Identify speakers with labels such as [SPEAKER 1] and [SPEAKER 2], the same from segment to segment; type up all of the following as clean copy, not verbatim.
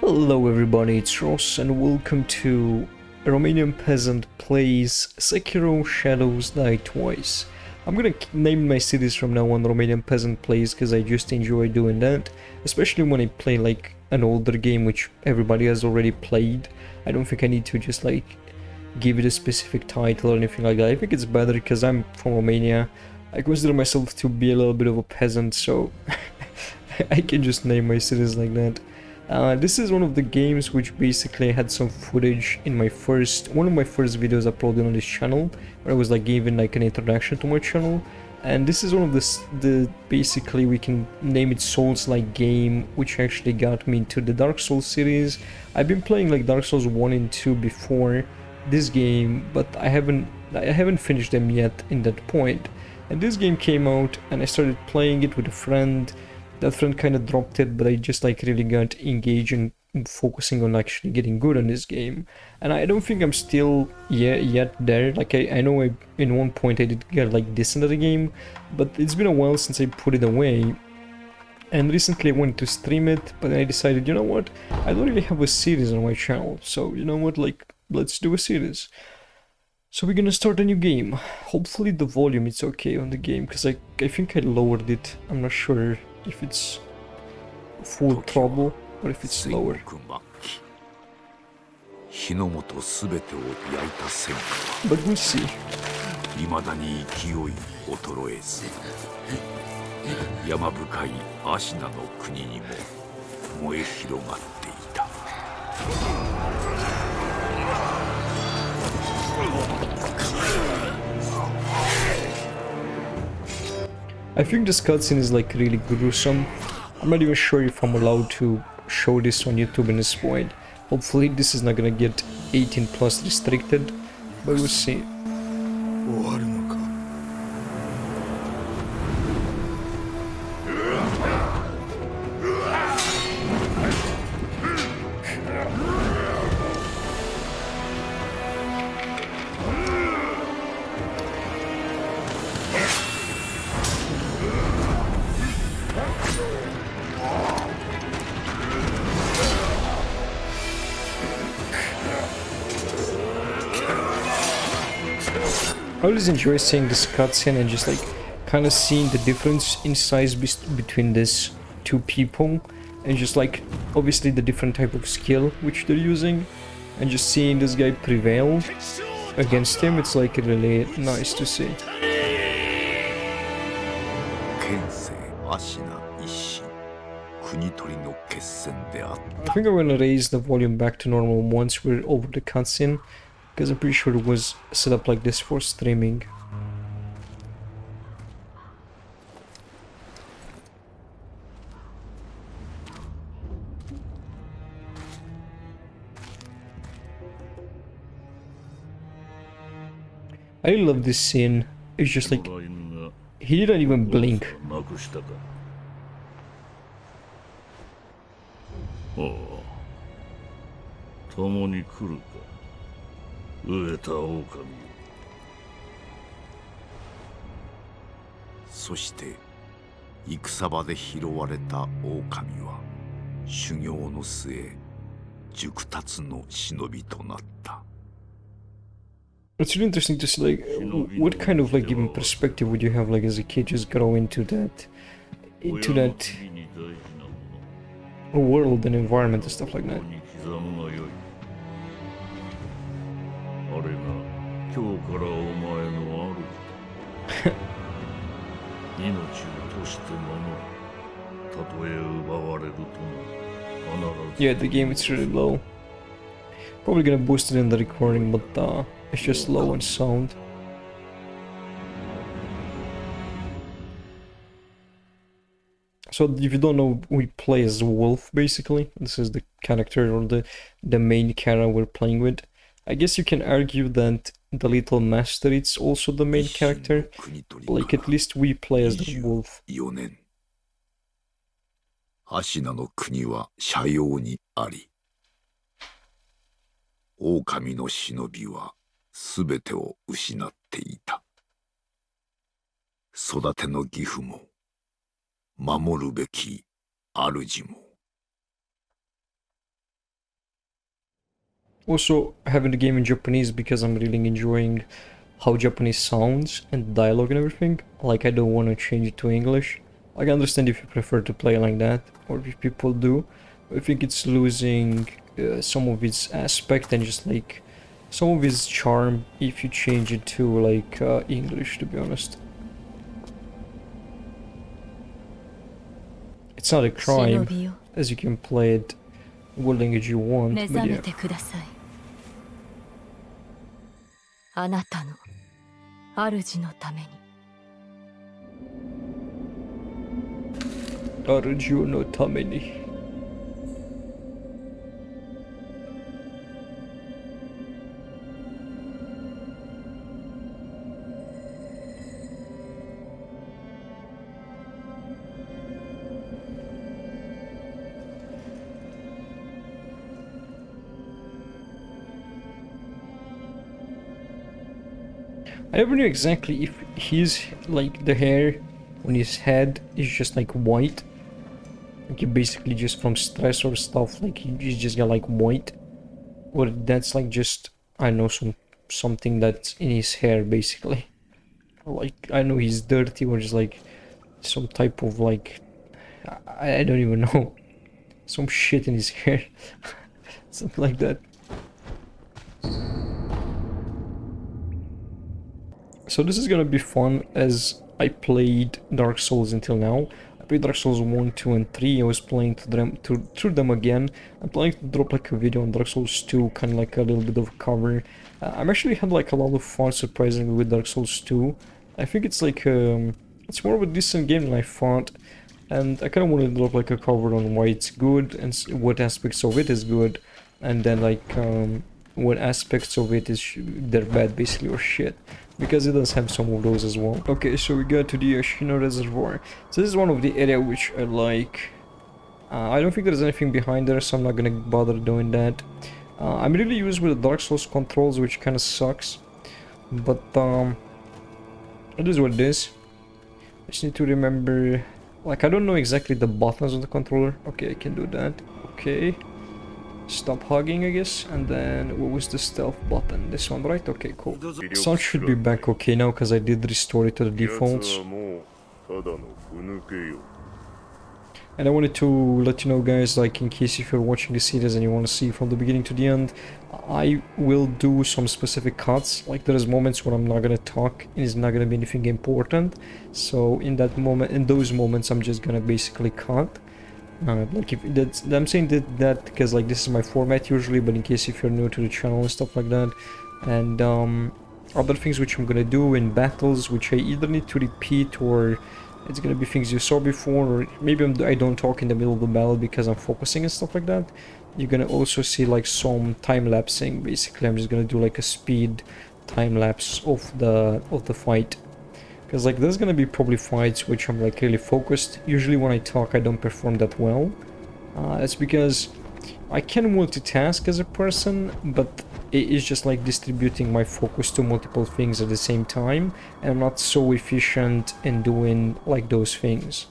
[SPEAKER 1] Hello everybody, it's Ross and welcome to Romanian Peasant plays Sekiro Shadows Die Twice. I'm gonna name my cities from now on Romanian Peasant plays because I just enjoy doing that, especially when I play like an older game which everybody has already played. I don't think I need to just like give it a specific title or anything like that. I think it's better because I'm from Romania. I consider myself to be a little bit of a peasant, so I can just name my cities like that. This is one of the games which basically had some footage in one of my first videos uploaded on this channel, where I was like giving like an introduction to my channel. And this is one of the basically we can name it Souls-like game, which actually got me into the Dark Souls series. I've been playing like Dark Souls 1 and 2 before this game, but I haven't finished them yet in that point. And this game came out and I started playing it with a friend. That friend kind of dropped it, but I just like really got engaged and focusing on actually getting good on this game. And I don't think I'm still yet there. Like I know in one point I did get like decent at the game, but it's been a while since I put it away. And recently I wanted to stream it, but I decided, you know what, I don't really have a series on my channel, so you know what, like, let's do a series. So we're gonna start a new game. Hopefully the volume is okay on the game, because I think I lowered it. I'm not sure if it's full throttle or if it's lower. But we'll see.
[SPEAKER 2] 未だに勢い衰えず山深いアシナの国にも燃え広がっていた。
[SPEAKER 1] I think this cutscene is like really gruesome. I'm not even sure if I'm allowed to show this on YouTube in this point. Hopefully this is not gonna get 18 plus restricted, but we'll see. I always enjoy seeing this cutscene and just like kind of seeing the difference in size between these two people, and just like obviously the different type of skill which they're using, and just seeing this guy prevail against him. It's like really nice to see. I think I'm gonna raise the volume back to normal once we're over the cutscene, because I'm pretty sure it was set up like this for streaming. I love this scene. It's just like he didn't even blink.
[SPEAKER 2] Oh. 飢えた狼そして戦場で拾われた狼は修行の末熟達の忍びとなった。
[SPEAKER 1] It's really interesting to see like what kind of like even perspective would you have like as a kid just grow into that world and environment and stuff like that. あれが今日からお前の主だ。命を賭して守る。たとえ奪われるとも必ず。Yeah, the game is really low. Probably gonna boost it in the recording, but it's just low in sound. So if you don't know, we play as Wolf basically. This is the character or the main character we're playing with. I guess you can argue that the Little Master is also the main character, like at least we play as the wolf.
[SPEAKER 2] アシナの国は斜陽にあり、狼の忍びはすべてを失っていた。育ての義父も、守るべき主も。
[SPEAKER 1] Also having the game in Japanese because I'm really enjoying how Japanese sounds and dialogue and everything. Like I don't want to change it to English. Like, I understand if you prefer to play like that, or if people do. I think it's losing some of its aspect and just like some of its charm if you change it to like English, to be honest. It's not a crime, as you can play it what language you want, but yeah.
[SPEAKER 3] あなたの主のために
[SPEAKER 1] Arju no tameni. I never knew exactly if his, like, the hair on his head is just like white. Like he basically just from stress or stuff, like he's just got like white. Or that's like just, I know, something that's in his hair basically. Like, I know he's dirty or just like some type of like, I don't even know. Some shit in his hair. Something like that. So this is gonna be fun as I played Dark Souls until now. I played Dark Souls 1, 2 and 3. I was playing through them again. I'm planning to drop like a video on Dark Souls 2, kind of like a little bit of a cover. I'm actually had like a lot of fun surprisingly with Dark Souls 2. I think it's like it's more of a decent game than I thought. And I kind of wanted to drop like a cover on why it's good and what aspects of it is good. And then like what aspects of it is they're bad basically or shit. Because it does have some of those as well. Okay, so we got to the Ashino Reservoir. So this is one of the area which I like. I don't think there's anything behind there, so I'm not gonna bother doing that. I'm really used with the Dark Souls controls, which kind of sucks. But it is what it is. I just need to remember... Like, I don't know exactly the buttons on the controller. Okay, I can do that. Okay. Stop hugging, I guess, and then what was the stealth button? This one, right? Okay, cool. Sound should be back okay now because I did restore it to the defaults. And I wanted to let you know, guys, like in case if you're watching this series and you want to see from the beginning to the end, I will do some specific cuts. Like there's moments where I'm not gonna talk and it's not gonna be anything important. So in those moments, I'm just gonna basically cut. Like if I'm saying that because like this is my format usually, but in case if you're new to the channel and stuff like that, and other things which I'm gonna do in battles which I either need to repeat or it's gonna be things you saw before, or maybe I don't talk in the middle of the battle because I'm focusing and stuff like that. You're gonna also see like some time lapsing. Basically, I'm just gonna do like a speed time lapse of the fight. Because like there's gonna be probably fights which I'm like really focused. Usually when I talk I don't perform that well. It's because I can multitask as a person, but it is just like distributing my focus to multiple things at the same time, and I'm not so efficient in doing like those things.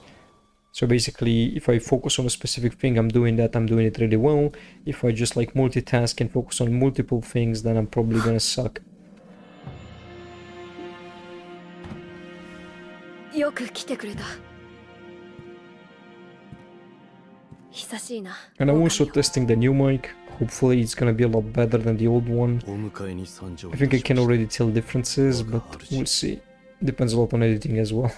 [SPEAKER 1] So basically, if I focus on a specific thing, I'm doing it really well. If I just like multitask and focus on multiple things, then I'm probably gonna suck. And I'm also testing the new mic. Hopefully it's gonna be a lot better than the old one. I think I can already tell differences, but we'll see. Depends a lot on editing as well.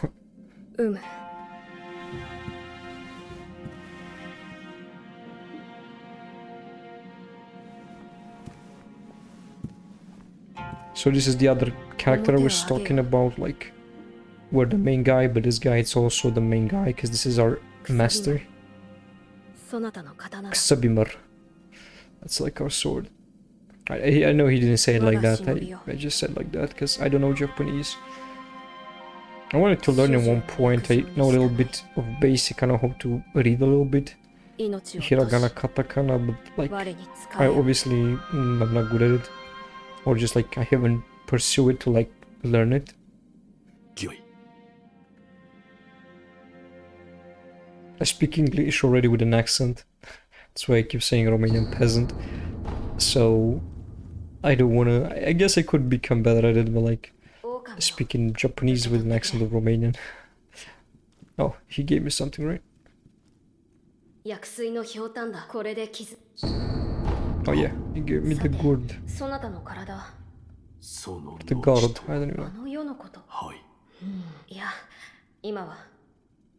[SPEAKER 1] So this is the other character I was talking about, like we're the main guy, but this guy is also the main guy because this is our master. Sabimar. That's like our sword. I know he didn't say it like that. I just said like that because I don't know Japanese. I wanted to learn at one point. I know a little bit of basic. I know how to read a little bit. Hiragana, katakana, but like I obviously I'm not good at it. Or just like I haven't pursued it to like learn it. I speak English already with an accent. That's why I keep saying Romanian peasant. so I don't wanna. I guess I could become better at it, but like speaking Japanese with an accent of Romanian. Oh, he gave me something, right?
[SPEAKER 3] 薬水のひょうたんだ。これで傷。
[SPEAKER 1] Oh yeah, he gave me the gourd.
[SPEAKER 3] そなたの体。
[SPEAKER 1] The guard, I don't
[SPEAKER 3] あ
[SPEAKER 1] know.
[SPEAKER 3] の世のこと。
[SPEAKER 2] はい。
[SPEAKER 3] いや、今は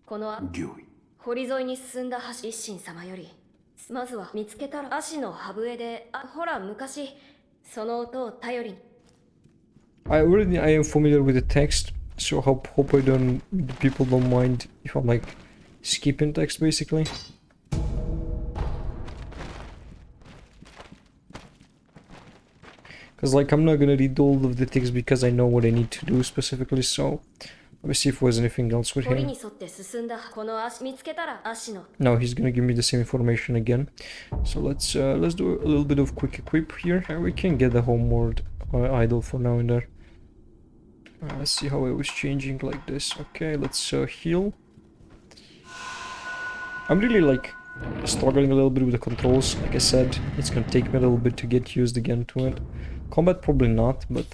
[SPEAKER 3] この
[SPEAKER 2] 御意。
[SPEAKER 3] 堀沿いに進んだ橋一心様より、まずは見つけたら足の歯笛で、ほら昔その音を頼りに。
[SPEAKER 1] I am familiar with the text, so hope I don't the people don't mind if I'm like skipping text basically. Because like I'm not gonna read all of the text because I know what I need to do specifically, so let me see if there's anything else with him. No, he's gonna give me the same information again. So let's do a little bit of quick equip here. We can get the homeward idol for now and there. Let's see how it was changing like this. Okay, let's heal. I'm really like struggling a little bit with the controls. Like I said, it's gonna take me a little bit to get used again to it. Combat probably not, but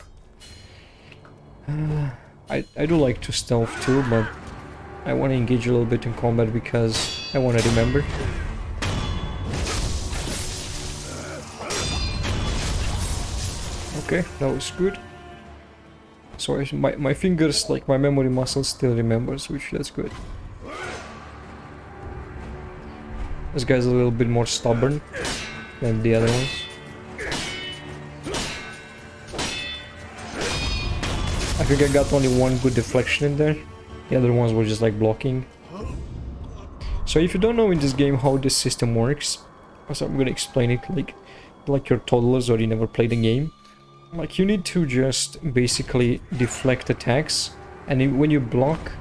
[SPEAKER 1] I do like to stealth too, but I want to engage a little bit in combat because I want to remember. Okay, that was good. So my fingers, like my memory muscle still remembers, which that's good. This guy's a little bit more stubborn than the other ones. I think I got only one good deflection in there. The other ones were just like blocking. So if you don't know in this game how this system works, so I'm gonna explain it like you're toddlers or you never played the game. Like you need to just basically deflect attacks, and when you block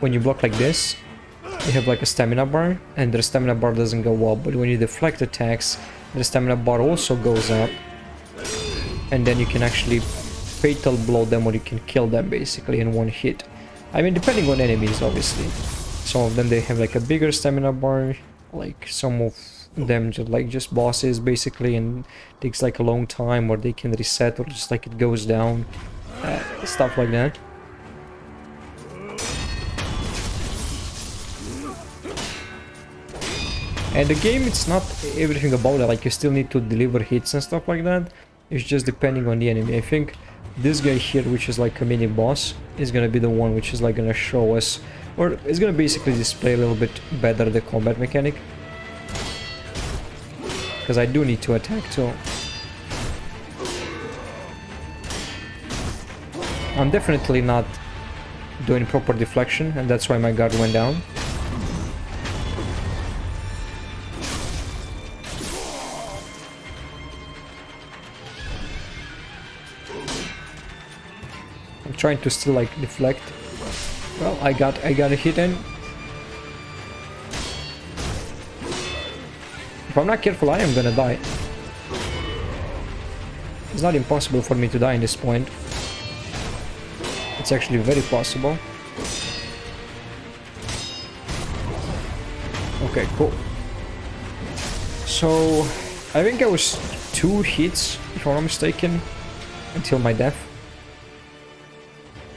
[SPEAKER 1] like this, you have like a stamina bar, and the stamina bar doesn't go up, but when you deflect attacks, the stamina bar also goes up, and then you can actually fatal blow them or you can kill them basically in one hit. I mean, depending on enemies, obviously. Some of them they have like a bigger stamina bar, like some of them just bosses basically, and takes like a long time, or they can reset, or just like it goes down, stuff like that. And the game, it's not everything about it, like you still need to deliver hits and stuff like that. It's just depending on the enemy. I think this guy here, which is like a mini boss, is gonna be the one which is like gonna show us, or it's gonna basically display a little bit better the combat mechanic. Because I do need to attack too. I'm definitely not doing proper deflection, and that's why my guard went down. I'm trying to still like deflect. Well, I got a hit in. If I'm not careful, I am gonna die. It's not impossible for me to die in this point. It's actually very possible. Okay, cool. So, I think I was 2 hits, if I'm not mistaken, until my death.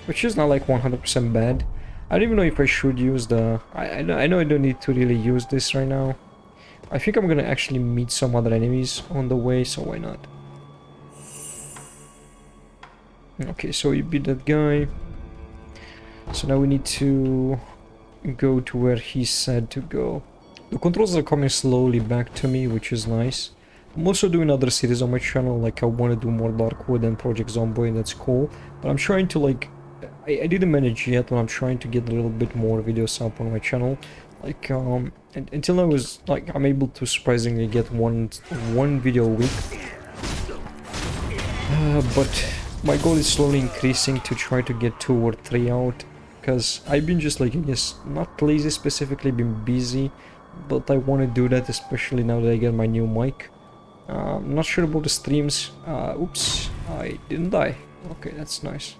[SPEAKER 1] Which is not like 100% bad. I don't even know if I should use the... I know I don't need to really use this right now. I think I'm gonna actually meet some other enemies on the way, so why not? Okay, so you beat that guy. So now we need to go to where he said to go. The controls are coming slowly back to me, which is nice. I'm also doing other series on my channel, like I want to do more Darkwood and Project Zomboid, and that's cool. But I'm trying to like... I didn't manage yet, but I'm trying to get a little bit more videos up on my channel. Like, until now was like I'm able to surprisingly get one video a week. But my goal is slowly increasing to try to get 2 or 3 out. Because I've been just like, I guess, not lazy specifically, been busy. But I want to do that, especially now that I get my new mic. I'm not sure about the streams. Oops, I didn't die. Okay, that's nice.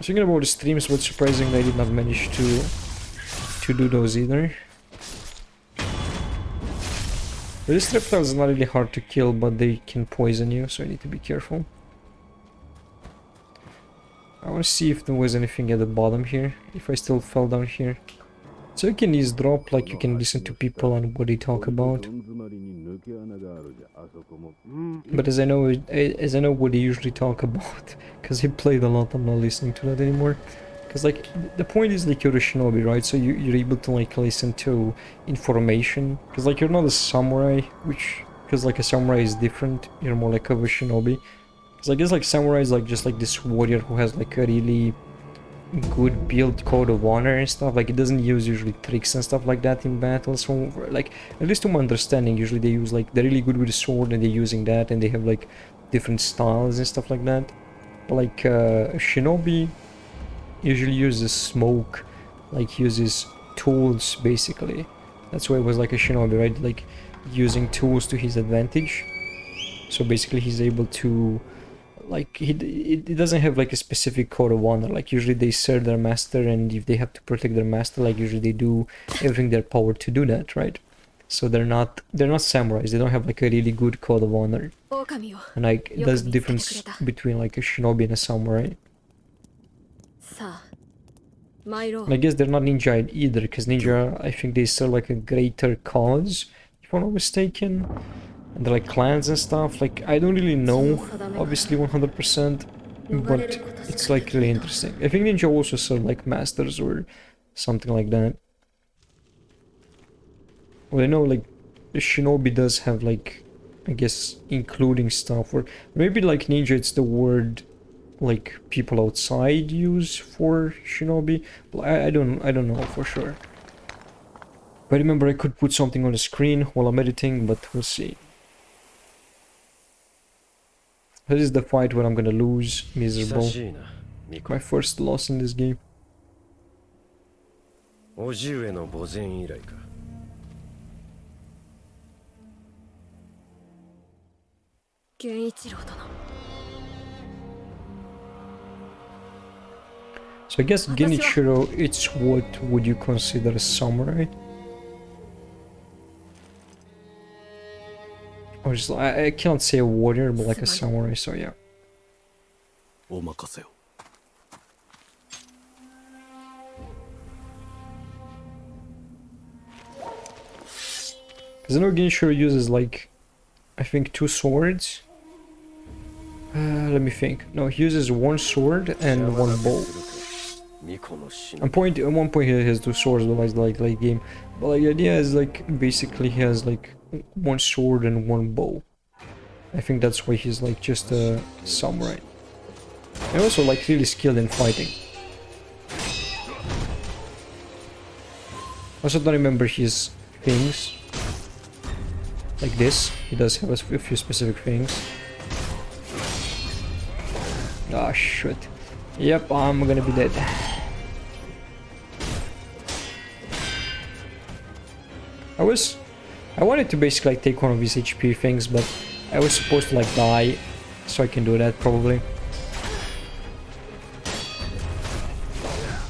[SPEAKER 1] Thinking about the streams, but surprisingly I did not manage to do those either. These reptiles are not really hard to kill, but they can poison you, so you need to be careful. I want to see if there was anything at the bottom here, if I still fell down here. So you can eavesdrop, like you can listen to people and what they talk about. But as I know what they usually talk about, because I played a lot, I'm not listening to that anymore. Because like the point is like you're a shinobi, right? So you're able to like listen to information. Because like you're not a samurai, because like a samurai is different. You're more like a shinobi. Because I guess like samurai is like just like this warrior who has like a really good build code of honor and stuff. Like it doesn't use usually tricks and stuff like that in battle. So like at least to my understanding, usually they use like they're really good with the sword and they're using that, and they have like different styles and stuff like that. But like a shinobi usually uses smoke, like uses tools basically. That's why it was like a shinobi, right? Like using tools to his advantage. So basically he's able to like he doesn't have like a specific code of honor. Like usually they serve their master, and if they have to protect their master, like usually they do everything in their power to do that, right? So they're not samurais. They don't have like a really good code of honor. And like that's the difference between like a shinobi and a samurai. And I guess they're not ninja either, because ninja, I think they serve like a greater cause, if I'm not mistaken. And they're like clans and stuff. Like I don't really know, obviously 100%, but it's like really interesting. I think ninja also serve like masters or something like that. Well, I know like the shinobi does have like, I guess, including stuff, or maybe like ninja it's the word like people outside use for shinobi. But I don't know for sure. But remember, I could put something on the screen while I'm editing, but we'll see. This is the fight where I'm gonna lose miserable. My first loss in this game. So I guess Genichiro, it's what would you consider a samurai? Or just, I cannot say a warrior, but like a samurai, so yeah. Because I know Genichiro uses like, I think 2 swords. Let me think. No, he uses 1 sword and 1 bow. At one point he has 2 swords, but like late game. But like the idea is like basically he has like 1 sword and 1 bow. I think that's why he's like just a samurai. And also like really skilled in fighting. Also don't remember his things. Like this, he does have a few specific things. Ah, shit. Yep, I'm gonna be dead. I wanted to basically like take one of his HP things, but I was supposed to like die, so I can do that probably.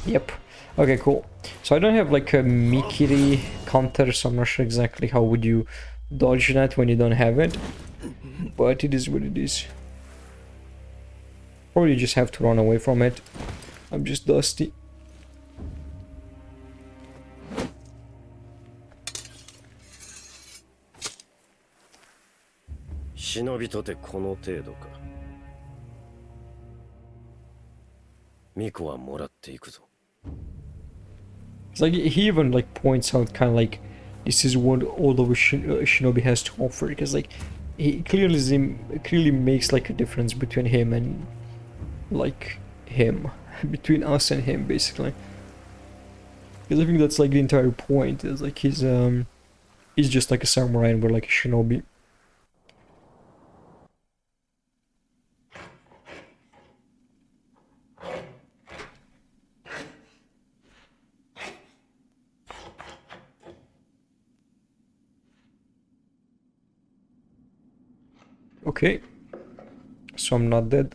[SPEAKER 1] Yep. Okay, cool. So I don't have like a Mikiri counter, so I'm not sure exactly how would you dodge that when you don't have it. But it is what it is. Or you just have to run away from it. I'm just dusty. It's like he even like points out kind of like this is what all of a shinobi has to offer, because like he clearly makes like a difference between him and like him, between us and him basically. Because I think that's like the entire point, is like he's just like a samurai and we're like a shinobi. Okay, so I'm not dead.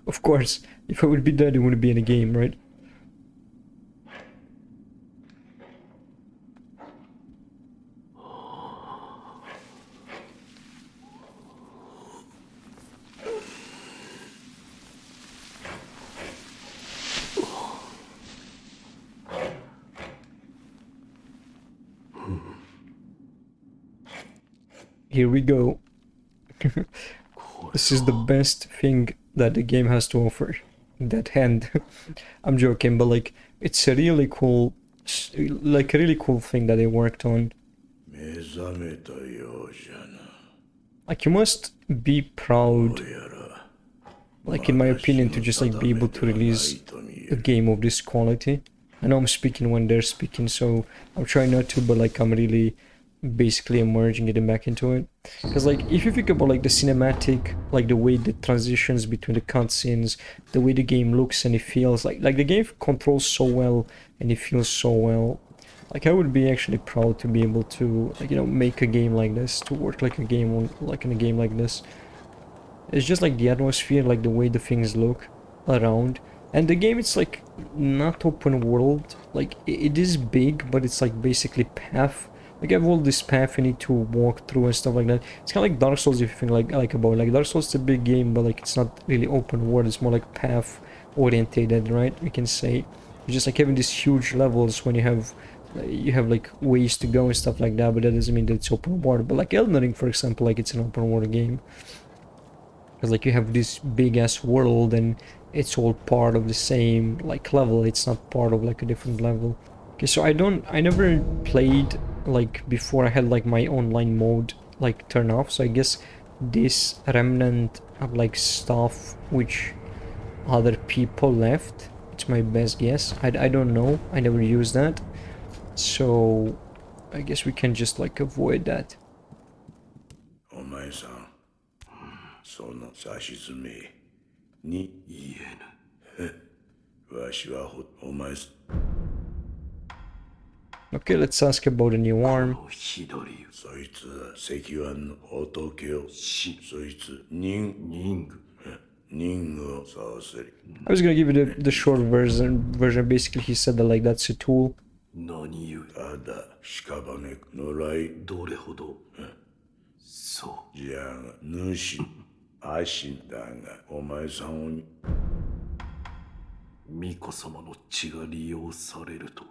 [SPEAKER 1] Of course, if I would be dead, it wouldn't be in a game, right? Here we go. This is the best thing that the game has to offer. That hand. I'm joking, but like it's a really cool, like a really cool thing that they worked on. Like you must be proud, like in my opinion, to just like be able to release a game of this quality. I know I'm speaking when they're speaking, so I'm trying not to, but like I'm really basically emerging it back into it. Because like if you think about like the cinematic, like the way the transitions between the cutscenes, the way the game looks and it feels, like the game controls so well and it feels so well. Like I would be actually proud to be able to, like, you know, make a game like this, to work like a game on, like in a game like this. It's just like the atmosphere, like the way the things look around. And the game, it's like not open world, like it is big, but it's like basically path. Like I have all this path you need to walk through and stuff like that. It's kind of like Dark Souls if you think like about it. Like Dark Souls is a big game, but like it's not really open world. It's more like path orientated, right? We can say. It's just like having these huge levels when you have like ways to go and stuff like that, but that doesn't mean that it's open world. But like Elden Ring, for example, like it's an open world game. Because like you have this big ass world and it's all part of the same like level. It's not part of like a different level. Okay, so I never played like before I had like my online mode like turn off. So I guess this remnant of like stuff which other people left. It's my best guess. I don't know. I never used that. So I guess we can just like avoid that.
[SPEAKER 4] お前さん、その差し詰めに言えぬ。わしはお前さん。
[SPEAKER 1] Okay, let's ask about a new arm.
[SPEAKER 4] そいつは石腕の仏をそいつ人具をそうする。
[SPEAKER 1] I was gonna give you the short version. Basically, he said that like that's a tool.
[SPEAKER 4] 何言うただ屍の来どれほどそうじゃが主足だがお前さんを巫女様の血が利用されると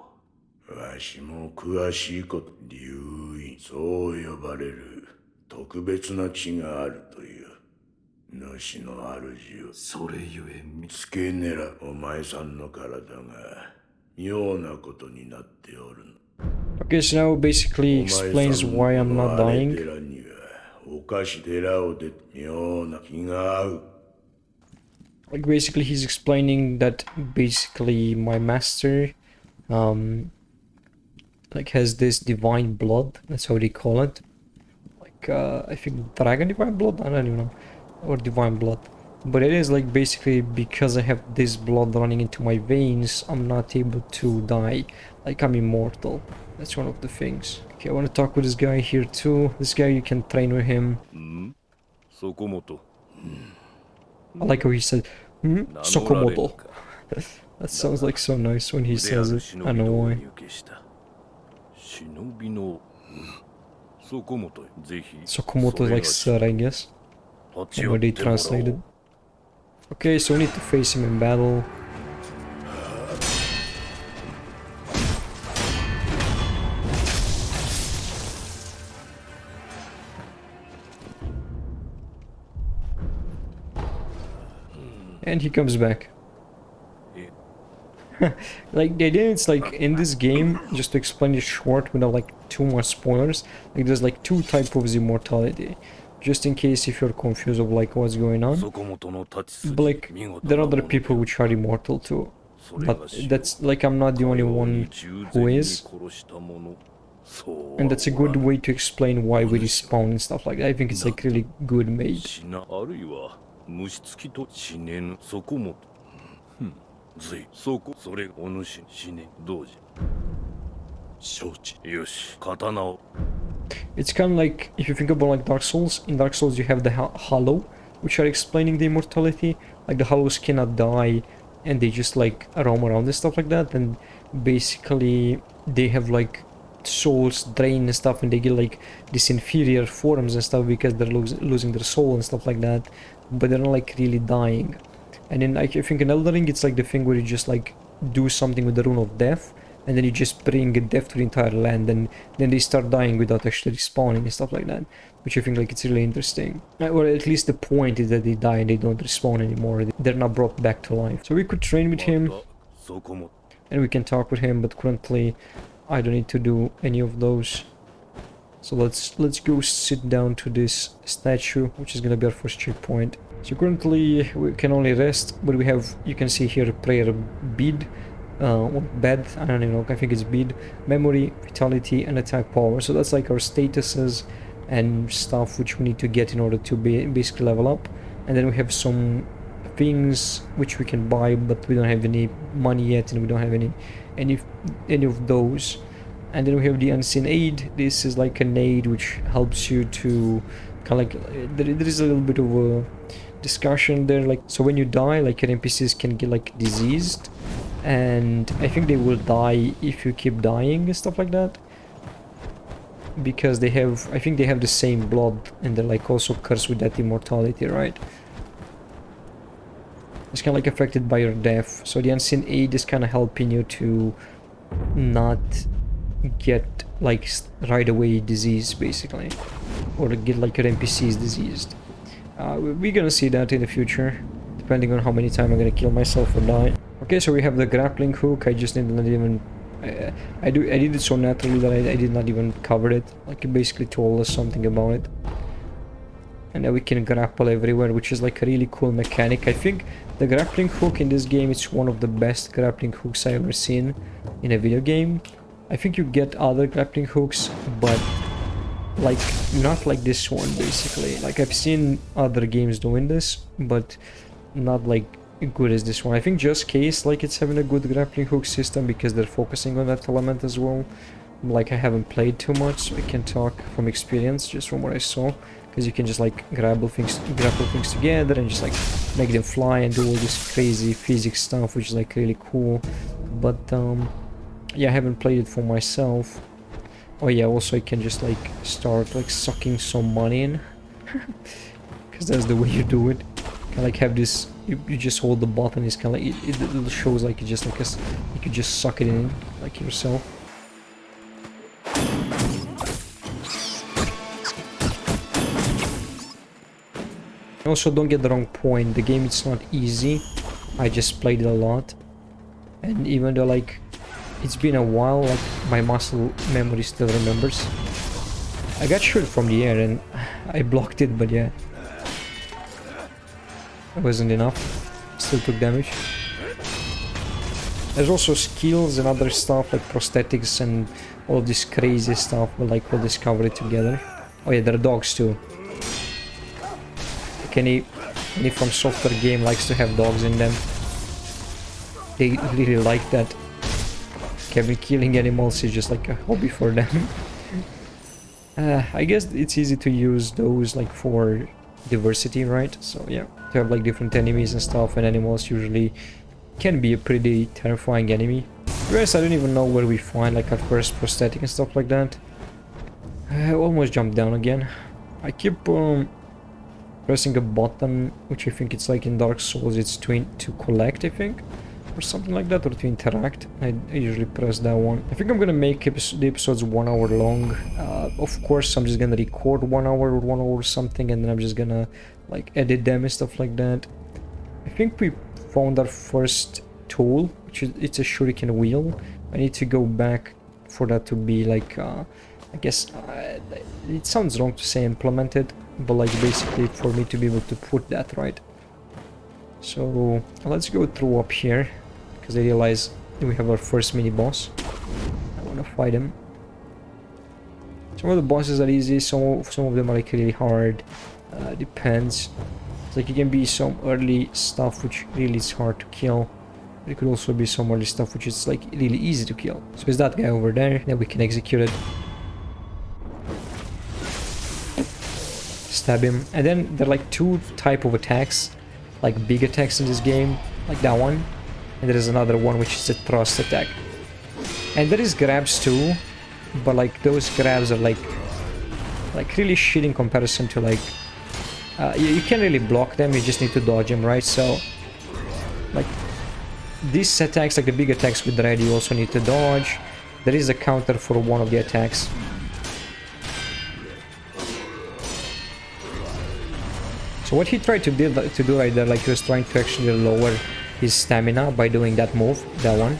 [SPEAKER 4] はわしも詳しいこと流院そう呼ばれる特別な血があるという主の主をそれゆえ見つけ狙お前さんの体が
[SPEAKER 1] Okay, so now basically explains why I'm not dying. Like basically he's explaining that basically my master like has this divine blood, that's how they call it. Like I think dragon divine blood, I don't even know, or divine blood. But it is like basically because I have this blood running into my veins, I'm not able to die. Like I'm immortal. That's one of the things. Okay, I want to talk with this guy here too. This guy, you can train with him. I like how he said, Sokomoto. That sounds like so nice when he says it. I don't know why. Sokomoto is like sir, I guess. And what they translated. Okay, so we need to face him in battle. And he comes back. Like the idea is like in this game, just to explain it short without like too much spoilers, like there's like two types of immortality. Just in case if you're confused of like what's going on. But like there are other people which are immortal too. But that's like I'm not the only one who is. And that's a good way to explain why we respawn and stuff like that. I think it's like really good made. It's kind of like, if you think about like Dark Souls, in Dark Souls you have the Hollow, which are explaining the immortality. Like the Hollows cannot die and they just like roam around and stuff like that, and basically they have like souls drain and stuff, and they get like these inferior forms and stuff because they're losing their soul and stuff like that, but they're not like really dying. And then like I think in Elden Ring it's like the thing where you just like do something with the Rune of Death and then you just bring death to the entire land, and then they start dying without actually respawning and stuff like that, which I think like it's really interesting. Or at least the point is that they die and they don't respawn anymore. They're not brought back to life. So we could train with him and we can talk with him, but currently I don't need to do any of those. So let's go sit down to this statue, which is gonna be our first checkpoint. So currently we can only rest, but we have, you can see here, prayer bead, or bed, I don't even know, I think it's bead, memory, vitality, and attack power. So that's like our statuses and stuff which we need to get in order to basically level up. And then we have some things which we can buy, but we don't have any money yet, and we don't have any of those. And then we have the unseen aid. This is like an aid which helps you to kind of like, there is a little bit of a discussion there, like, so when you die, like, your NPCs can get like diseased, and I think they will die if you keep dying and stuff like that, because they have, I think they have the same blood, and they're like also cursed with that immortality, right? It's kind of like affected by your death. So the unseen aid is kind of helping you to not get like right away disease, basically, or get like your NPCs diseased. We're gonna see that in the future, depending on how many times I'm gonna kill myself or die. Okay, so we have the grappling hook. I just did not even I did it so naturally that I did not even cover it. Like, it basically told us something about it. And now we can grapple everywhere, which is like a really cool mechanic. I think the grappling hook in this game is one of the best grappling hooks I've ever seen in a video game. I think you get other grappling hooks, but like not like this one, basically. Like, I've seen other games doing this, but not like good as this one. I think Just Case, like, it's having a good grappling hook system because they're focusing on that element as well. Like, I haven't played too much, so I can talk from experience, just from what I saw. Because you can just like grapple things together and just like make them fly and do all this crazy physics stuff, which is like really cool. But yeah, I haven't played it for myself. Oh yeah, also I can just like start like sucking some money in, because that's the way you do it. Kind of like have this, you just hold the button, it's kind of like it shows like you just like you could just suck it in like yourself. Also, don't get the wrong point, the game it's not easy. I just played it a lot, and even though like it's been a while, like my muscle memory still remembers. I got shot from the air and I blocked it, but yeah, it wasn't enough. Still took damage. There's also skills and other stuff like prosthetics and all this crazy stuff, but like we'll discover it together. Oh yeah, there are dogs too. Any From Software game likes to have dogs in them. They really like that. Having killing animals is just like a hobby for them. I guess it's easy to use those like for diversity, right? So yeah, to have like different enemies and stuff, and animals usually can be a pretty terrifying enemy. Whereas I don't even know where we find like our first prosthetic and stuff like that. I almost jumped down again. I keep pressing a button, which I think it's like in Dark Souls, it's to collect, I think, or something like that, or to interact. I usually press that one. I think I'm gonna make the episodes 1 hour long. Of course, I'm just gonna record 1 hour or 1 hour or something, and then I'm just gonna like edit them and stuff like that. I think we found our first tool, which is, it's a shuriken wheel. I need to go back for that to be like, I guess, it sounds wrong to say implemented, but like basically for me to be able to put that right. So let's go through up here, because I realize we have our first mini boss. I want to fight him. Some of the bosses are easy, some of them are like really hard. Depends. It's like it can be some early stuff which really is hard to kill. It could also be some early stuff which is like really easy to kill. So there's that guy over there, then we can execute it. Stab him, and then there are like two type of attacks, like big attacks in this game, like that one, and there is another one which is a thrust attack. And there is grabs too, but like those grabs are like really shit in comparison to like you can't really block them, you just need to dodge them, right? So like these attacks, like the big attacks with red, you also need to dodge. There is a counter for one of the attacks. So what he tried to do right there, like he was trying to actually lower his stamina by doing that move, that one.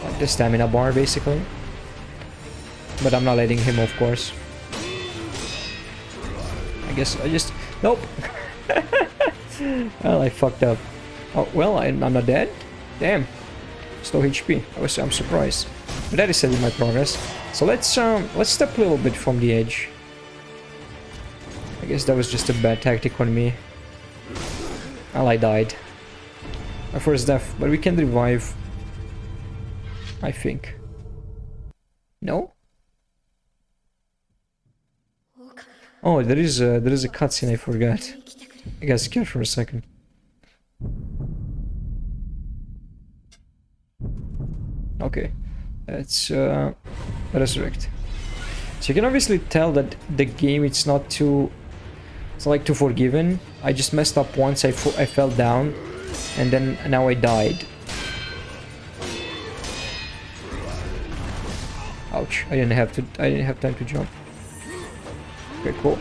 [SPEAKER 1] Like the stamina bar, basically. But I'm not letting him, of course. I guess I just... Nope! Well, I fucked up. Oh, well, I'm not dead? Damn. Slow HP. I'm surprised. But that is my progress. So let's step a little bit from the edge. I guess that was just a bad tactic on me. Well, I died. My first death, but we can revive. I think. No? Oh, there is a cutscene I forgot. I got scared for a second. Okay, let's resurrect. So you can obviously tell that the game it's not too forgiving. I just messed up once. I fell down, and then now I died. Ouch! I didn't have time to jump. Okay, cool.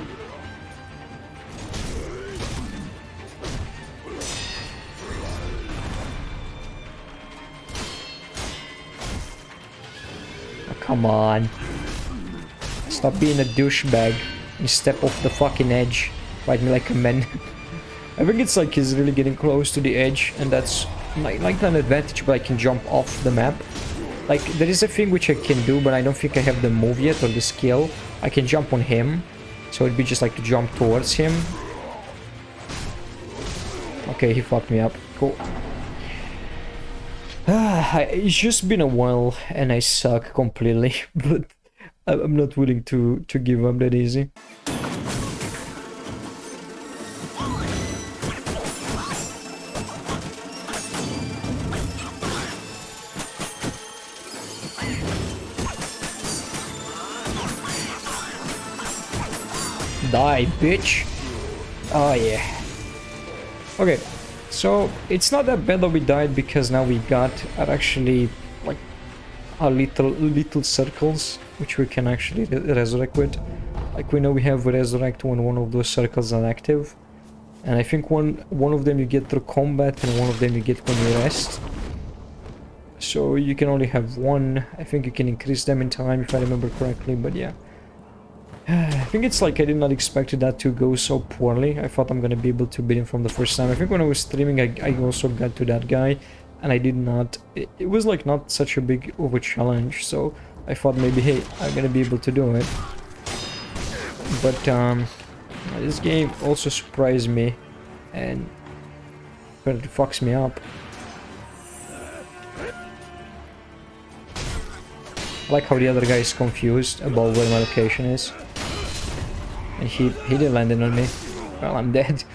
[SPEAKER 1] Oh, come on. Stop being a douchebag and step off the fucking edge. Fight me like a man. I think it's like he's really getting close to the edge, and that's like an advantage, but I can jump off the map. Like, there is a thing which I can do, but I don't think I have the move yet or the skill. I can jump on him, so it'd be just like to jump towards him. Okay, he fucked me up. Cool. It's just been a while, and I suck completely, but I'm not willing to give up that easy. Die, bitch. Oh yeah. Okay, so it's not that bad that we died, because now we got actually like a little circles which we can actually resurrect with. Like, we know we have resurrect when one of those circles are active, and I think one of them you get through combat and one of them you get when you rest. So you can only have one. I think you can increase them in time if I remember correctly, but yeah. I think it's like I did not expect that to go so poorly. I thought I'm gonna be able to beat him from the first time. I think when I was streaming I also got to that guy, and I did not. It was like not such a big of a challenge, so I thought maybe, hey, I'm gonna be able to do it. But this game also surprised me and it fucks me up. I like how the other guy is confused about where my location is. And he didn't land it on me. Well, I'm dead.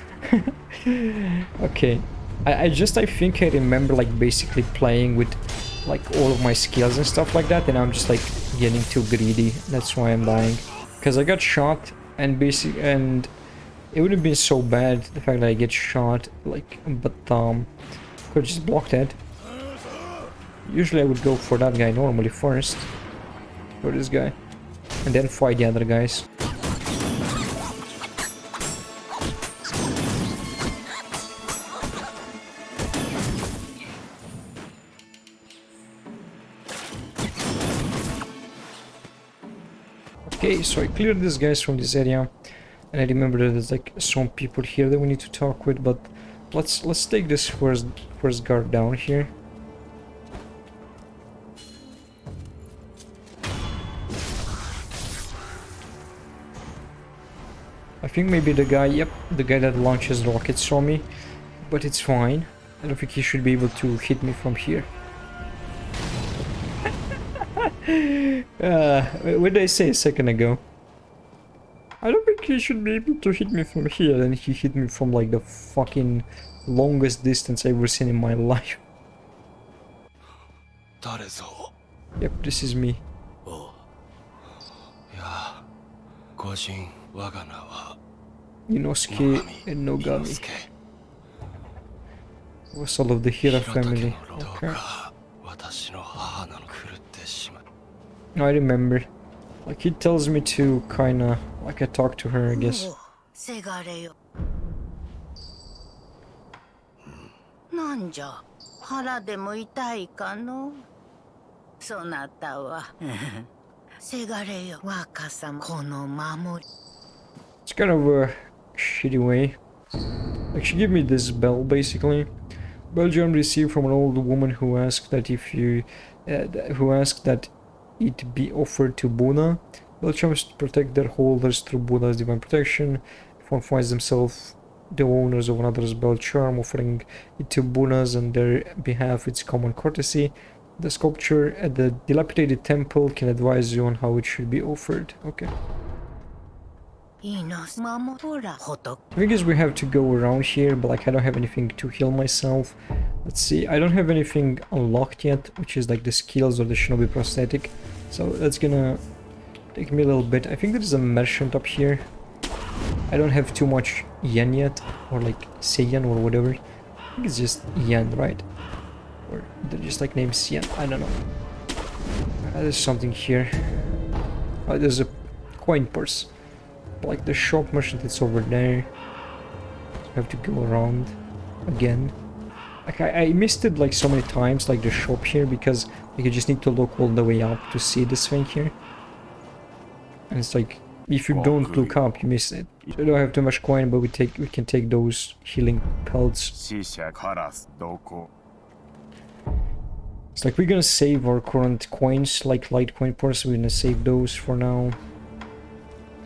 [SPEAKER 1] Okay. I think I remember like basically playing with like all of my skills and stuff like that, and I'm just like getting too greedy. That's why I'm dying. Because I got shot and it would have been so bad, the fact that I get shot, like, but could just block that. Usually I would go for that guy normally first. For this guy. And then fight the other guys. Okay, so I cleared these guys from this area, and I remember that there's like some people here that we need to talk with, but let's take this first guard down here. I think maybe the guy that launches rockets saw me, but it's fine. I don't think he should be able to hit me from here. What did I say a second ago? I don't think he should be able to hit me from here, and he hit me from like the fucking longest distance I've ever seen in my life. Yep, this is me. Inosuke and Nogami. Vassal of the Hira family. Okay. I remember. Like he tells me to kinda like I talk to her, I guess.
[SPEAKER 5] せがれよ。なんじゃ、腹でも痛いかの。そなたは。せがれよ、若さもこの守り。
[SPEAKER 1] It's kind of a shitty way. Like she gave me this bell basically. Belgium received from an old woman who asked that it be offered to Buddha. Belgians protect their holders through Buddha's divine protection. If one finds themselves the owners of another's bell charm, offering it to Buddhas on their behalf, it's common courtesy. The sculpture at the dilapidated temple can advise you on how it should be offered. Okay. I guess we have to go around here, but like I don't have anything to heal myself. Let's see, I don't have anything unlocked yet, which is like the skills or the shinobi prosthetic. So that's gonna take me a little bit. I think there is a merchant up here. I don't have too much yen yet, or like seiyan or whatever. I think it's just yen, right? Or they're just like named yen, I don't know. There's something here. Oh, there's a coin purse. Like the shop merchant, it's over there. I have to go around again. Like I missed it like so many times, like the shop here, because like you just need to look all the way up to see this thing here. And it's like if you don't look up, you miss it. So we don't have too much coin, but we can take those healing pelts. It's like we're gonna save our current coins, like Litecoin purse. We're gonna save those for now.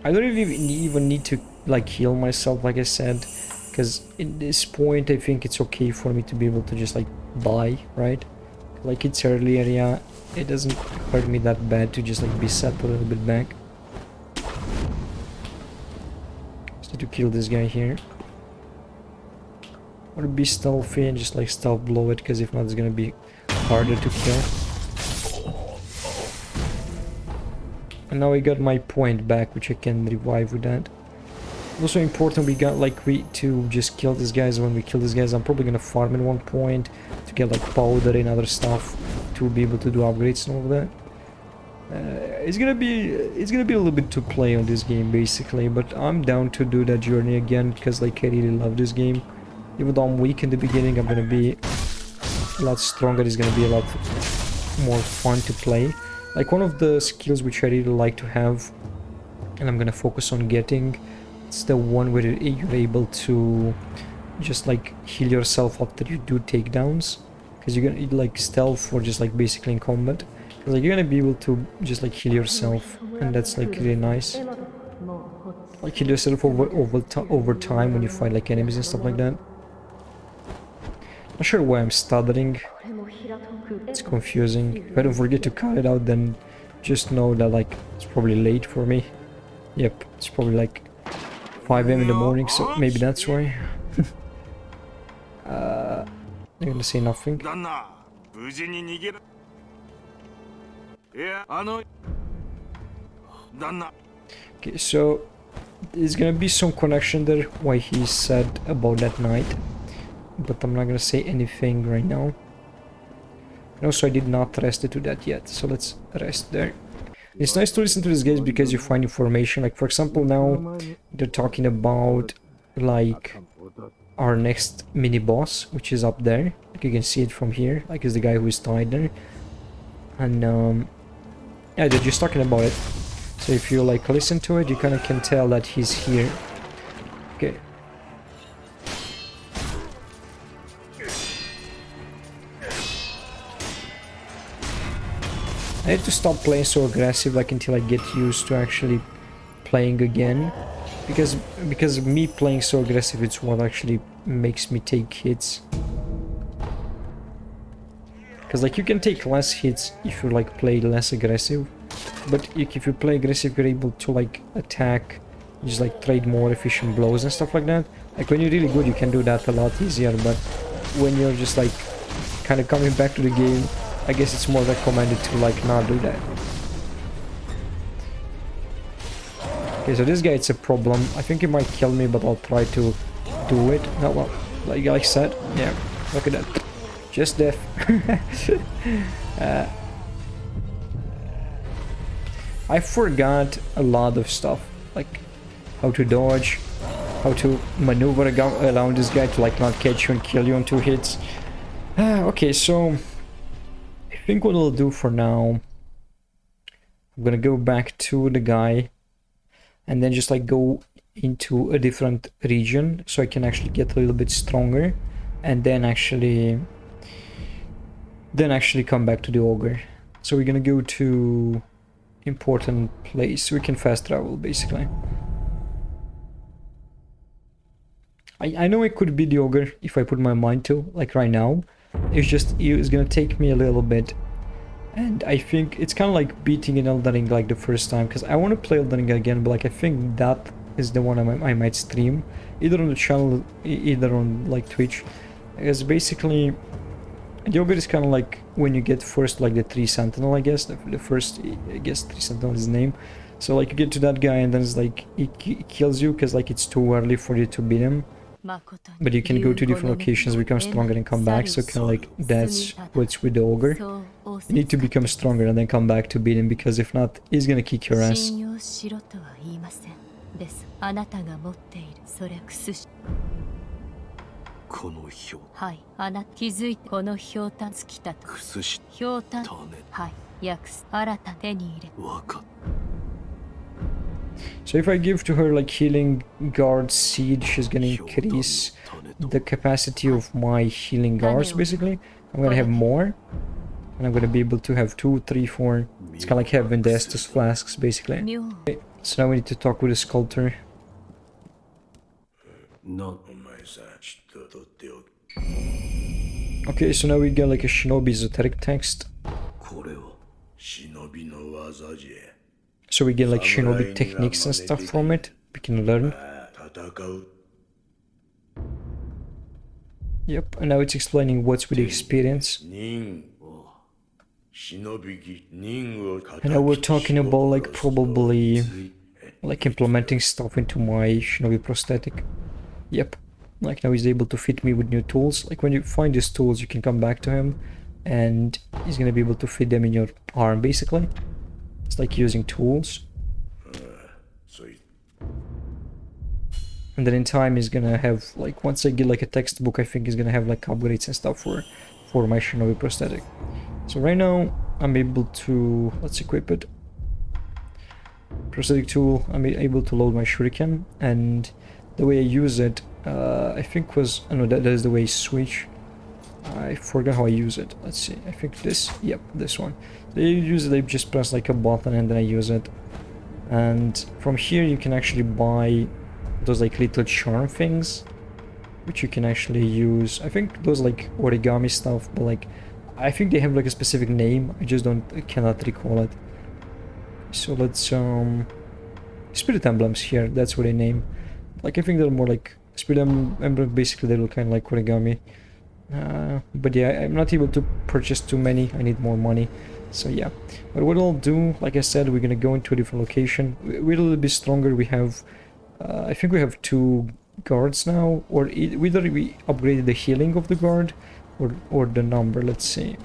[SPEAKER 1] I don't even need to like heal myself, like I said, because at this point I think it's okay for me to be able to just like buy, right? Like it's earlier, yeah, it doesn't hurt me that bad to just like be set a little bit back. Just need to kill this guy here. Or be stealthy and just like stealth blow it, because if not it's gonna be harder to kill. And now I got my point back, which I can revive with that. Also important, we to just kill these guys. When we kill these guys, I'm probably gonna farm in one point to get like powder and other stuff to be able to do upgrades and all of that. It's gonna be a little bit to play on this game basically, but I'm down to do that journey again because like I really love this game. Even though I'm weak in the beginning, I'm gonna be a lot stronger. It's gonna be a lot more fun to play. Like one of the skills which I really like to have, and I'm gonna focus on getting, it's the one where you're able to just like heal yourself after you do takedowns, because you're gonna like stealth or just like basically in combat, because like you're gonna be able to just like heal yourself, and that's like really nice. Like heal yourself over time when you fight like enemies and stuff like that. Not sure why I'm stuttering. It's confusing. If I don't forget to cut it out, then just know that like it's probably late for me. Yep, it's probably like 5 AM in the morning, so maybe that's why. I'm gonna say nothing. Okay, so there's gonna be some connection there, why he said about that night, but I'm not gonna say anything right now. And also I did not rest it to that yet, so let's rest there. It's nice to listen to these guys because you find information. Like for example, now they're talking about like our next mini boss, which is up there. Like you can see it from here, like it's the guy who is tied there. And yeah, they're just talking about it. So if you like listen to it, you kind of can tell that he's here. Okay. I need to stop playing so aggressive, like until I get used to actually playing again, because me playing so aggressive, it's what actually makes me take hits. Because like you can take less hits if you like play less aggressive, but if you play aggressive, you're able to like attack, just like trade more efficient blows and stuff like that. Like when you're really good, you can do that a lot easier, but when you're just like kind of coming back to the game, I guess it's more recommended to like not do that. Okay, so this guy, it's a problem. I think he might kill me, but I'll try to do it. No, well, like I said, yeah, Look at that. Just death. I forgot a lot of stuff, like how to dodge, how to maneuver around this guy to like not catch you and kill you on 2 hits. Okay, so I think what I'll do for now, I'm gonna go back to the guy and then just like go into a different region so I can actually get a little bit stronger, and then actually come back to the ogre. So we're gonna go to important place. We can fast travel basically. I know it could be the ogre if I put my mind to, like right now. It's gonna take me a little bit, and I think it's kind of like beating an Elden Ring like the first time, because I want to play Elden Ring again, but like I think that is the one I might stream, either on the channel, either on like Twitch, because basically the ogre is kind of like when you get first like the 3 sentinel, I guess, the first, I guess 3 sentinel is his name. So like you get to that guy and then it's like he kills you because like it's too early for you to beat him. But you can go to different locations, become stronger and come back, so kind of like that's what's with the ogre. You need to become stronger and then come back to beat him, because if not, he's gonna kick your ass.
[SPEAKER 2] このひょう
[SPEAKER 6] はいあなた気づいてこのひょうたん尽きたと
[SPEAKER 2] くすし
[SPEAKER 6] ひょうたん
[SPEAKER 2] 種
[SPEAKER 6] はい訳す新た手に入れ
[SPEAKER 2] わかっ
[SPEAKER 1] So if I give to her like healing guard seed, she's gonna increase the capacity of my healing guards basically. I'm gonna have more, and I'm gonna be able to have 2, 3, 4. It's kind of like having the Estus flasks basically. Okay, so now we need to talk with the sculptor.
[SPEAKER 2] な
[SPEAKER 4] お前さんちょっと取っておけ。
[SPEAKER 1] Okay, so now we get like a shinobi esoteric text.
[SPEAKER 2] これは
[SPEAKER 4] 忍びの技じゃ。
[SPEAKER 1] So we get like shinobi techniques and stuff from it. We can learn.
[SPEAKER 4] 戦う。
[SPEAKER 1] Yep, and now it's explaining what's with the experience.
[SPEAKER 4] 忍。忍びぎ忍を
[SPEAKER 1] And now we're talking about like probably like implementing stuff into my shinobi prosthetic. Yep, like now he's able to fit me with new tools. Like when you find these tools, you can come back to him and he's gonna be able to fit them in your arm basically. It's like using tools. And then in time he's gonna have like, once I get like a textbook, I think he's gonna have like upgrades and stuff for my shinobi prosthetic. So right now I'm able to, let's equip it. Prosthetic tool, I'm able to load my shuriken, and the way I use it, I think was, I know that is the way I switch. I forgot how I use it. Let's see, I think this, yep, this one. So you use it, I just press like a button and then I use it. And from here you can actually buy those like little charm things, which you can actually use. I think those like origami stuff, but like I think they have like a specific name. I just cannot recall it. So let's spirit emblems here. That's what they name. Like I think they're more like spirit emblem. Basically, they look kind of like origami. But yeah, I'm not able to purchase too many. I need more money. So yeah. But what I'll do, like I said, we're gonna go into a different location. We're a little bit stronger. We have, I think we have 2 guards now, or either we upgraded the healing of the guard, or the number. Let's see.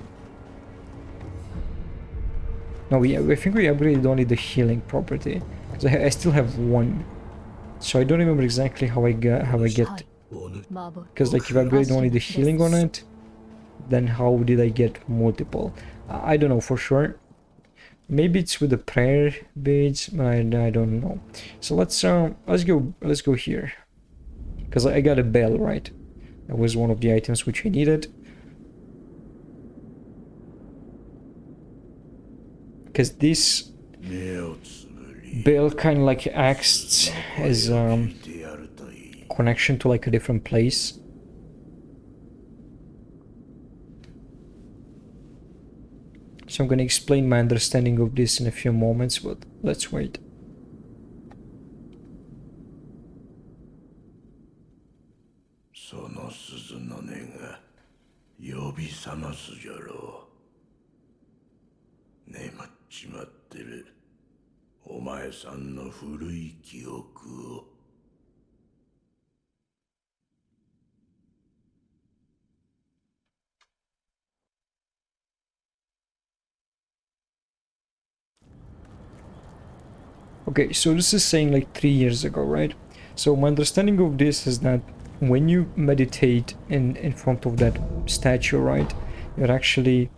[SPEAKER 1] No, I think we upgraded only the healing property, because I still have 1. So I don't remember exactly how I get, because like if I upgrade only the healing on it, then how did I get multiple? I don't know for sure. Maybe it's with the prayer beads, but I don't know. So let's go here, because I got a bell, right? That was one of the items which I needed. Because this bell kind of like acts as connection to like a different place. So I'm gonna explain my understanding of this in a few moments, but let's wait.
[SPEAKER 4] その鈴の音が呼び覚ますじゃろう。眠っちまってるお前さんの古い記憶を。
[SPEAKER 1] Okay, so this is saying like 3 years ago, right? So my understanding of this is that when you meditate in front of that statue, right, you're actually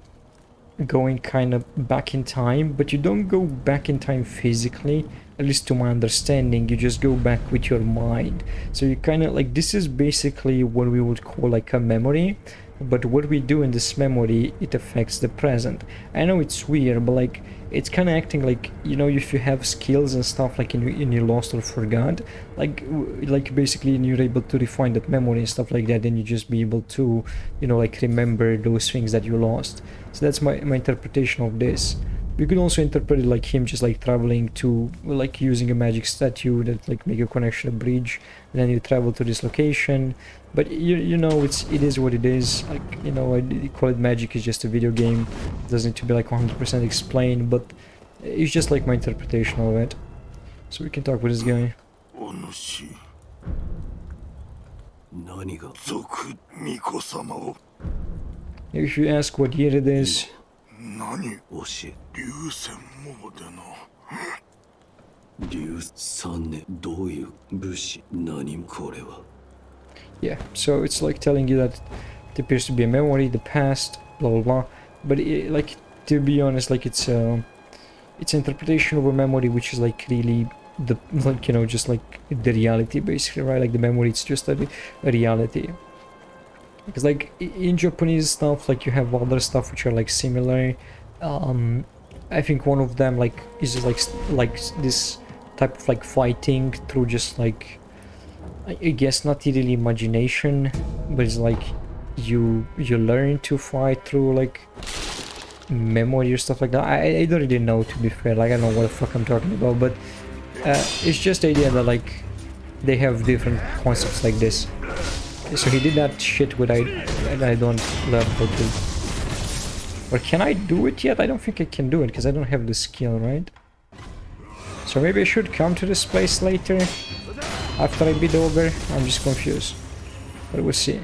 [SPEAKER 1] going kind of back in time, but you don't go back in time physically, at least to my understanding. You just go back with your mind. So you kind of like, this is basically what we would call like a memory, but what we do in this memory, it affects the present. I know it's weird, but like it's kind of acting like, you know, if you have skills and stuff like in your lost or forgot, like basically you're able to refine that memory and stuff like that, then you just be able to, you know, like remember those things that you lost. So that's my interpretation of this. You could also interpret it like him just like traveling to, like using a magic statue that like make a connection, a bridge, and then you travel to this location. But you know, it is what it is. Like, you know, I call it magic, is just a video game. It doesn't need to be like 100% explained, but it's just like my interpretation of it. So we can talk with this guy. If you ask what year it is, yeah, so it's like telling you that it appears to be a memory, the past, blah blah blah. But like, to be honest, like it's interpretation of a memory which is like really the, like, you know, just like the reality basically, right? Like the memory, it's just a reality. Because like in Japanese stuff, like you have other stuff which are like similar. I think one of them like is just like this type of like fighting through just like, I guess not really imagination, but it's like you learn to fight through like memory or stuff like that. I don't really know, to be fair. Like I don't know what the fuck I'm talking about, but it's just the idea that like they have different concepts like this. So he did that shit with I don't learn how to. Or can I do it yet? I don't think I can do it because I don't have the skill, right? So maybe I should come to this place later after I beat the ogre. I'm just confused, but we'll see.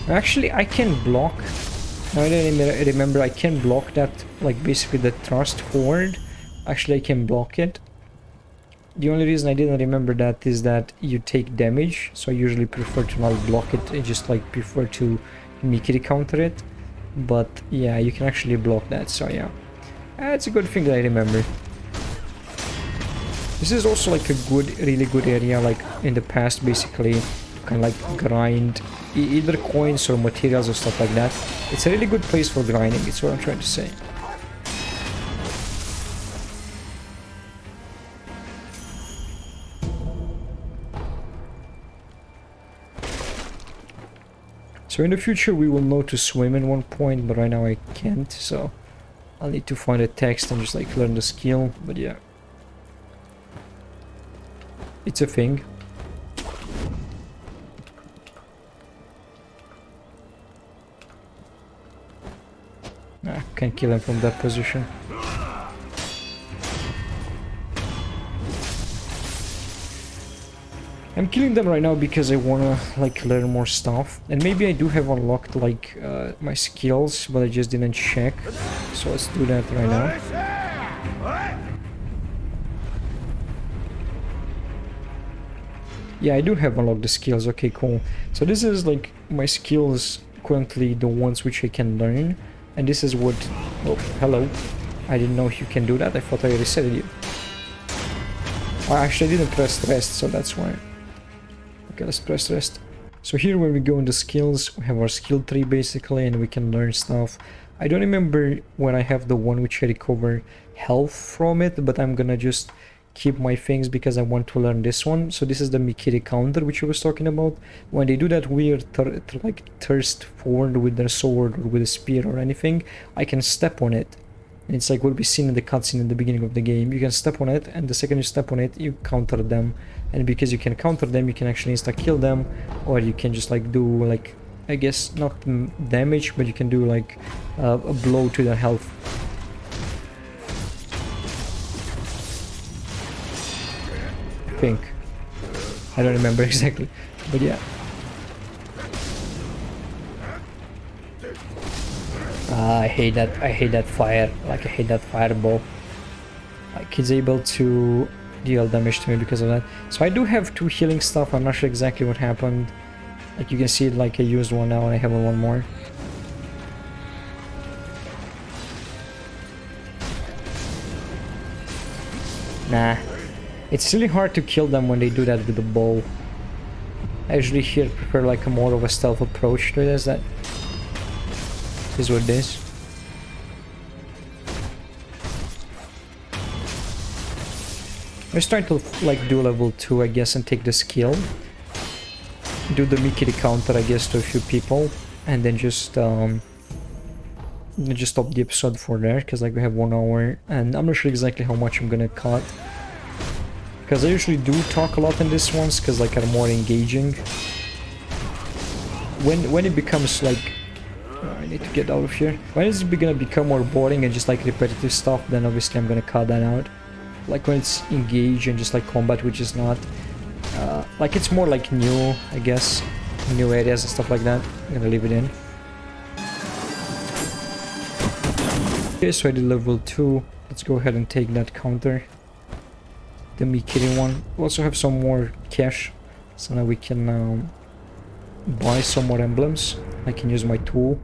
[SPEAKER 1] Actually, I can block. I don't remember. I can block that, like basically the thrust forward. Actually, I can block it. The only reason I didn't remember that is that you take damage, so I usually prefer to not block it. I just like prefer to Mikiri counter it. But yeah, you can actually block that, so yeah. It's a good thing that I remember. This is also like a good, really good area, like in the past basically, you can like grind either coins or materials or stuff like that. It's a really good place for grinding, it's what I'm trying to say. So in the future we will know to swim in one point, but right now I can't, so I'll need to find a text and just like learn the skill, but yeah. It's a thing. Ah, can't kill him from that position. I'm killing them right now because I wanna like learn more stuff, and maybe I do have unlocked like my skills, but I just didn't check. So let's do that right now. Yeah, I do have unlocked the skills. Okay, cool. So this is like my skills currently, the ones which I can learn, and this is what. Oh, hello. I didn't know you can do that. I thought I resetted you. Oh, actually, I didn't press rest, so that's why. Okay, let's press rest. So here when we go into skills, we have our skill tree basically, and we can learn stuff. I don't remember when I have the one which I recover health from it, but I'm gonna just keep my things because I want to learn this one. So this is the Mikiri counter which I was talking about. When they do that weird like thirst forward with their sword or with a spear or anything, I can step on it. And it's like what we seen in the cutscene in the beginning of the game. You can step on it, and the second you step on it, you counter them. And because you can counter them, you can actually insta-kill them, or you can just like do like, I guess not damage, but you can do like a blow to their health. I think. I don't remember exactly, but yeah. I hate that. I hate that fire. Like I hate that fireball. Like he's able to deal damage to me because of that. So I do have 2 healing stuff. I'm not sure exactly what happened. Like you can see it, like I used one now and I have one more. Nah. It's really hard to kill them when they do that with the bow. I usually here prefer like a more of a stealth approach to this. That is what it is. I was trying to like do level 2 I guess and take the skill. Do the Mickey counter I guess to a few people. And then just stop the episode for there. Because like we have 1 hour. And I'm not sure exactly how much I'm gonna cut. Because I usually do talk a lot in this ones. Because like I'm more engaging. When it becomes like... I need to get out of here. When it's gonna become more boring and just like repetitive stuff. Then obviously I'm gonna cut that out. Like when it's engaged and just like combat, which is not like it's more like new, I guess, new areas and stuff like that. I'm gonna leave it in. Okay, so I did level 2. Let's go ahead and take that counter, the me kitty one. We also have some more cash, so now we can buy some more emblems. I can use my tool,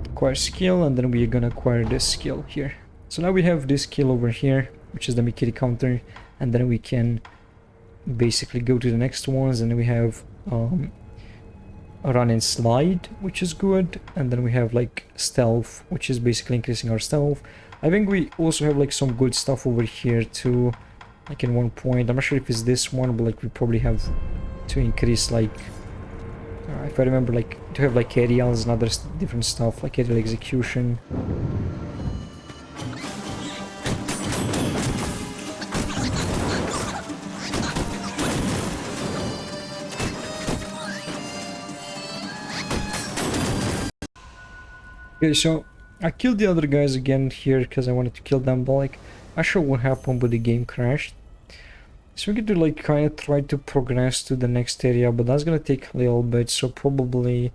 [SPEAKER 1] acquire skill, and then we're gonna acquire this skill here. So now we have this skill over here, which is the Mikiri counter, and then we can basically go to the next ones, and then we have a run and slide, which is good, and then we have like stealth, which is basically increasing our stealth. I think we also have like some good stuff over here too, like in one point. I'm not sure if it's this one, but like we probably have to increase like if I remember, like to have like aerials and other different stuff, like aerial execution. Okay, so I killed the other guys again here because I wanted to kill them, but like I'm not sure what happened, but the game crashed. So we get to like kind of try to progress to the next area, but that's gonna take a little bit, so probably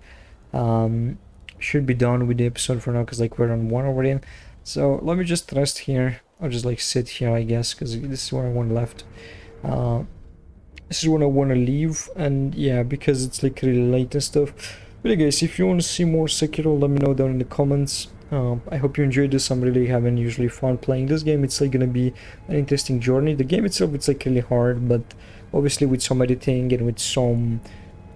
[SPEAKER 1] should be done with the episode for now because like we're on 1 hour in. So let me just rest here, or just like sit here I guess, because this is where I want left. This is when I want to leave, and yeah, because it's like really late and stuff. But yeah, guys, if you want to see more Sekiro, let me know down in the comments. I hope you enjoyed this. I'm really having usually fun playing this game. It's like gonna be an interesting journey. The game itself, it's like really hard, but obviously with some editing and with some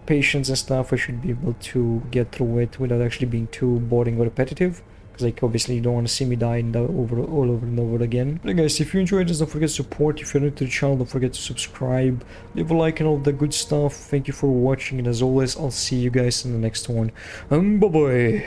[SPEAKER 1] patience and stuff, I should be able to get through it without actually being too boring or repetitive. Because like obviously you don't want to see me die all over and over again. But guys, if you enjoyed this, don't forget to support. If you're new to the channel, don't forget to subscribe, leave a like and all the good stuff. Thank you for watching, and as always, I'll see you guys in the next one. Bye bye.